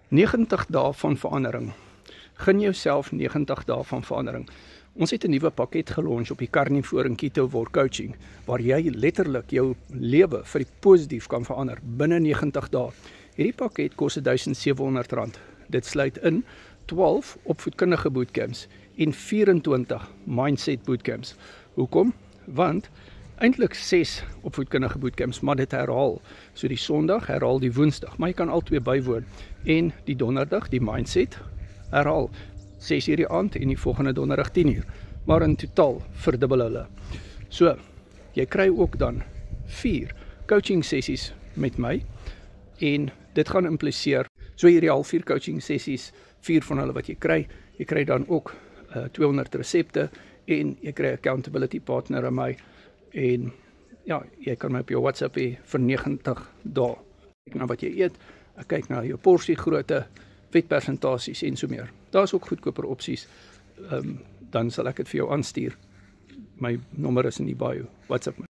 90 dae van verandering. Gun jouself 90 dae van verandering. Ons het 'n nuwe pakket gelons op die Carnivore en Keto War Coaching, waar jy letterlik jou lewe vir die positief kan verander binne 90 dae. Hierdie pakket kos R1,700. Dit sluit in 12 opvoedkundige bootcamps en 24 mindset bootcamps. Hoekom? Want eintlik 6 opvoedkundige bootcamps, maar dit herhaal. So die Sondag herhaal die Woensdag, maar jy kan al twee bywoon. En die Donderdag, die mindset, herhaal 6 uur die aand en die volgende Donderdag 10 uur. Maar in totaal verdubbel hulle. So, jy kry ook dan 4 coaching sessies met my en dit gaan impliseer, so hierdie halfuur coaching sessies, 4 van hulle wat jy kry dan ook 200 resepte en jy kry accountability partner aan my en ja, jy kan my op jou WhatsApp hê vir 90 dae. Kyk na wat jy eet, ek kyk na jou porsie grootte, vetpersentasies en so meer. Daar is ook goedkoper opsies, dan sal ek dit vir jou aanstuur. My nommer is in die bio, WhatsApp my.